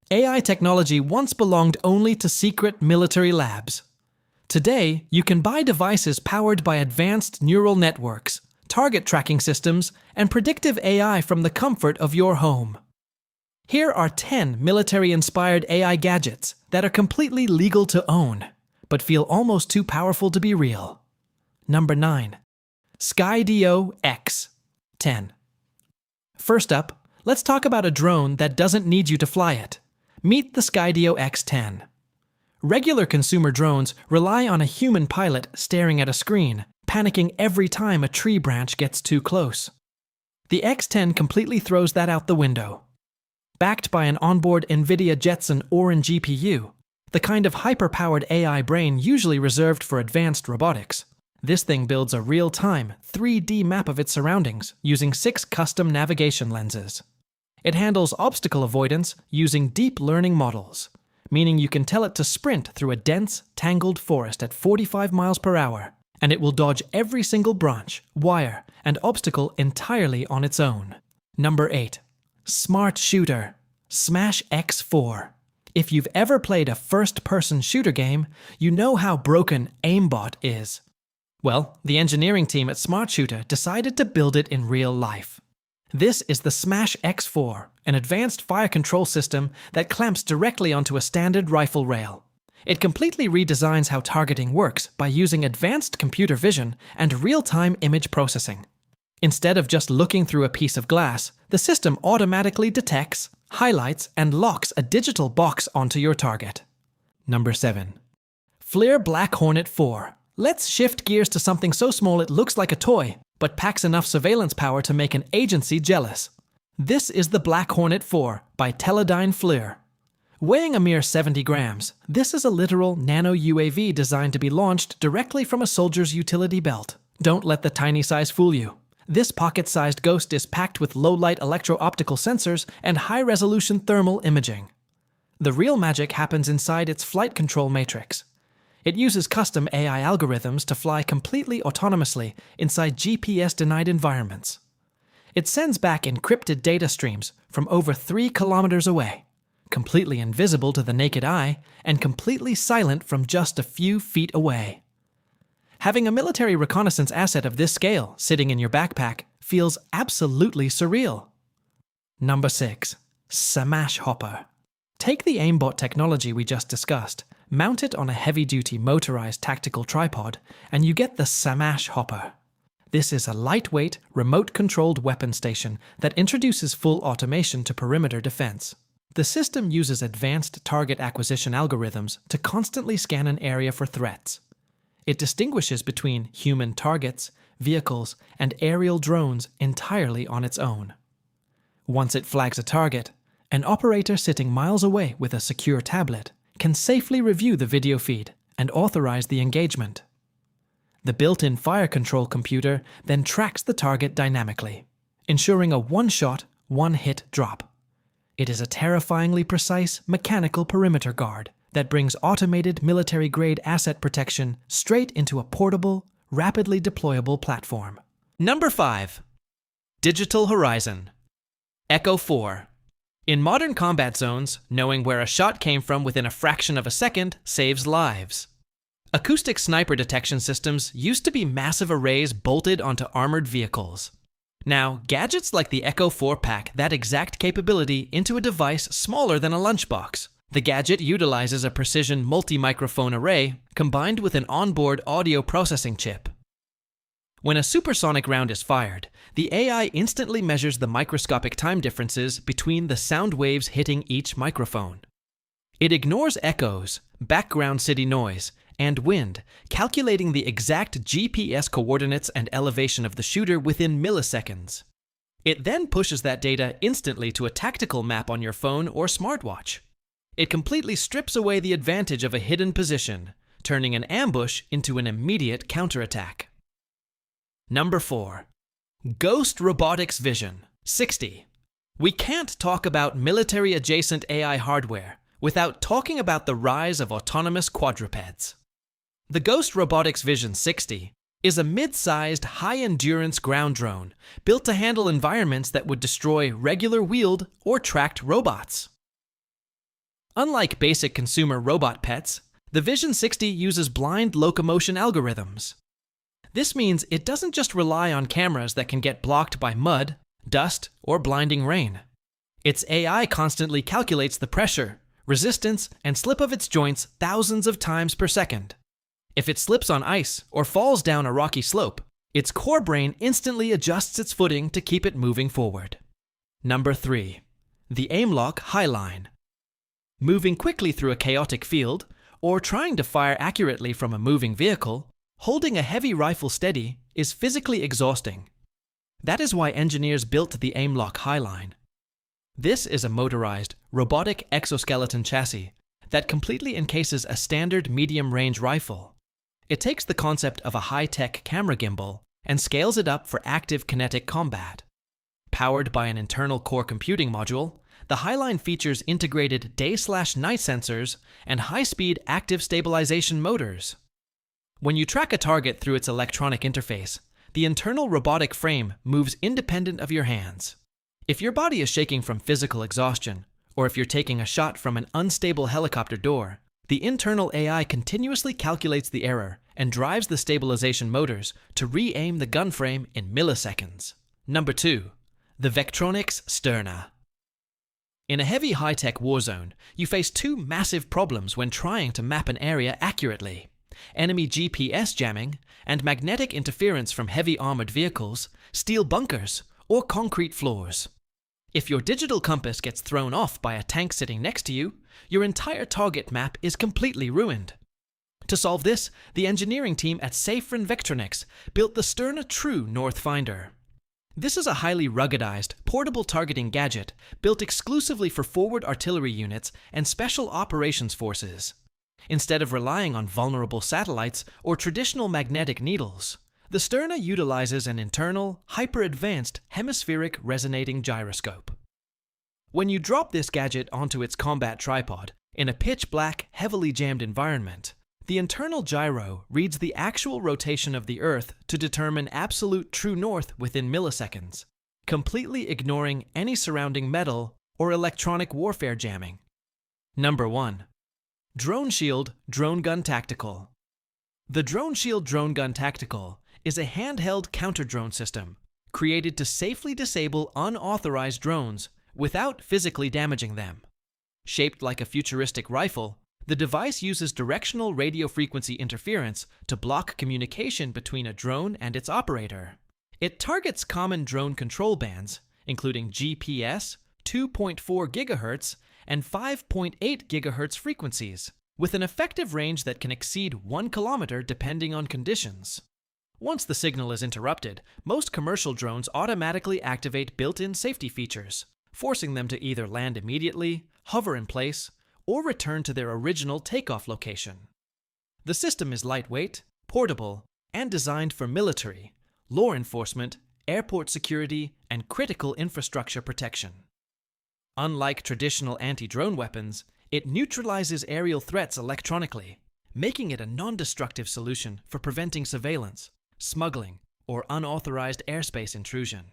AI technology once belonged only to secret military labs. Today, you can buy devices powered by advanced neural networks, target tracking systems, and predictive AI from the comfort of your home. Here are 10 military-inspired AI gadgets that are completely legal to own, but feel almost too powerful to be real. Number 9. SKYDIO X10. First up, let's talk about a drone that doesn't need you to fly it. Meet the SKYDIO X10. Regular consumer drones rely on a human pilot staring at a screen, panicking every time a tree branch gets too close. The X10 completely throws that out the window. Backed by an onboard NVIDIA Jetson Orin GPU, the kind of hyper-powered AI brain usually reserved for advanced robotics, this thing builds a real-time 3D map of its surroundings using 6 custom navigation lenses. It handles obstacle avoidance using deep learning models, meaning you can tell it to sprint through a dense, tangled forest at 45 miles per hour, and it will dodge every single branch, wire, and obstacle entirely on its own. Number 8. Smart Shooter Smash X4. If you've ever played a first-person shooter game, you know how broken aimbot is. Well, the engineering team at Smart Shooter decided to build it in real life. This is the Smash X4, an advanced fire control system that clamps directly onto a standard rifle rail. It completely redesigns how targeting works by using advanced computer vision and real-time image processing. Instead of just looking through a piece of glass, the system automatically detects, highlights, and locks a digital box onto your target. Number 7. FLIR Black Hornet 4. Let's shift gears to something so small it looks like a toy, but packs enough surveillance power to make an agency jealous. This is the Black Hornet 4 by Teledyne FLIR. Weighing a mere 70 grams, this is a literal nano UAV designed to be launched directly from a soldier's utility belt. Don't let the tiny size fool you. This pocket-sized ghost is packed with low-light electro-optical sensors and high-resolution thermal imaging. The real magic happens inside its flight control matrix. It uses custom AI algorithms to fly completely autonomously inside GPS-denied environments. It sends back encrypted data streams from over 3 kilometers away, completely invisible to the naked eye and completely silent from just a few feet away. Having a military reconnaissance asset of this scale sitting in your backpack feels absolutely surreal. Number 6. Smash Hopper. Take the aimbot technology we just discussed, mount it on a heavy-duty motorized tactical tripod, and you get the Smash Hopper. This is a lightweight, remote-controlled weapon station that introduces full automation to perimeter defense. The system uses advanced target acquisition algorithms to constantly scan an area for threats. It distinguishes between human targets, vehicles, and aerial drones entirely on its own. Once it flags a target, an operator sitting miles away with a secure tablet can safely review the video feed and authorize the engagement. The built-in fire control computer then tracks the target dynamically, ensuring a one-shot, one-hit drop. It is a terrifyingly precise mechanical perimeter guard that brings automated military-grade asset protection straight into a portable, rapidly deployable platform. Number 5. Digital Horizon Echo 4. In modern combat zones, knowing where a shot came from within a fraction of a second saves lives. Acoustic sniper detection systems used to be massive arrays bolted onto armored vehicles. Now, gadgets like the Echo 4 pack that exact capability into a device smaller than a lunchbox. The gadget utilizes a precision multi-microphone array combined with an onboard audio processing chip. When a supersonic round is fired, the AI instantly measures the microscopic time differences between the sound waves hitting each microphone. It ignores echoes, background city noise, and wind, calculating the exact GPS coordinates and elevation of the shooter within milliseconds. It then pushes that data instantly to a tactical map on your phone or smartwatch. It completely strips away the advantage of a hidden position, turning an ambush into an immediate counterattack. Number 4. Ghost Robotics Vision 60. We can't talk about military-adjacent AI hardware without talking about the rise of autonomous quadrupeds. The Ghost Robotics Vision 60 is a mid-sized, high-endurance ground drone built to handle environments that would destroy regular wheeled or tracked robots. Unlike basic consumer robot pets, the Vision 60 uses blind locomotion algorithms. This means it doesn't just rely on cameras that can get blocked by mud, dust, or blinding rain. Its AI constantly calculates the pressure, resistance, and slip of its joints thousands of times per second. If it slips on ice or falls down a rocky slope, its core brain instantly adjusts its footing to keep it moving forward. Number 3. The AIMLOCK HIGHLINE. Moving quickly through a chaotic field, or trying to fire accurately from a moving vehicle, holding a heavy rifle steady is physically exhausting. That is why engineers built the AIMLOCK HIGHLINE. This is a motorized, robotic exoskeleton chassis that completely encases a standard medium-range rifle. It takes the concept of a high-tech camera gimbal and scales it up for active kinetic combat. Powered by an internal core computing module, the HIGHLINE features integrated day/night sensors and high-speed active stabilization motors. When you track a target through its electronic interface, the internal robotic frame moves independent of your hands. If your body is shaking from physical exhaustion, or if you're taking a shot from an unstable helicopter door, the internal AI continuously calculates the error and drives the stabilization motors to re-aim the gun frame in milliseconds. Number 2. The VECTRONIX STERNA. In a heavy high-tech war zone, you face two massive problems when trying to map an area accurately: enemy GPS jamming and magnetic interference from heavy armored vehicles, steel bunkers, or concrete floors. If your digital compass gets thrown off by a tank sitting next to you, your entire target map is completely ruined. To solve this, the engineering team at VECTRONIX built the STERNA True North Finder. This is a highly ruggedized, portable targeting gadget built exclusively for forward artillery units and special operations forces. Instead of relying on vulnerable satellites or traditional magnetic needles, the STERNA utilizes an internal, hyper-advanced hemispheric resonating gyroscope. When you drop this gadget onto its combat tripod in a pitch-black, heavily jammed environment, the internal gyro reads the actual rotation of the Earth to determine absolute true north within milliseconds, completely ignoring any surrounding metal or electronic warfare jamming. Number 1. DroneShield DroneGun Tactical. The DroneShield DroneGun Tactical is a handheld counter-drone system created to safely disable unauthorized drones without physically damaging them. Shaped like a futuristic rifle, the device uses directional radio frequency interference to block communication between a drone and its operator. It targets common drone control bands, including GPS, 2.4 GHz, and 5.8 GHz frequencies, with an effective range that can exceed 1 kilometer depending on conditions. Once the signal is interrupted, most commercial drones automatically activate built-in safety features, forcing them to either land immediately, hover in place, or return to their original takeoff location. The system is lightweight, portable, and designed for military, law enforcement, airport security, and critical infrastructure protection. Unlike traditional anti-drone weapons, it neutralizes aerial threats electronically, making it a non-destructive solution for preventing surveillance, smuggling, or unauthorized airspace intrusion.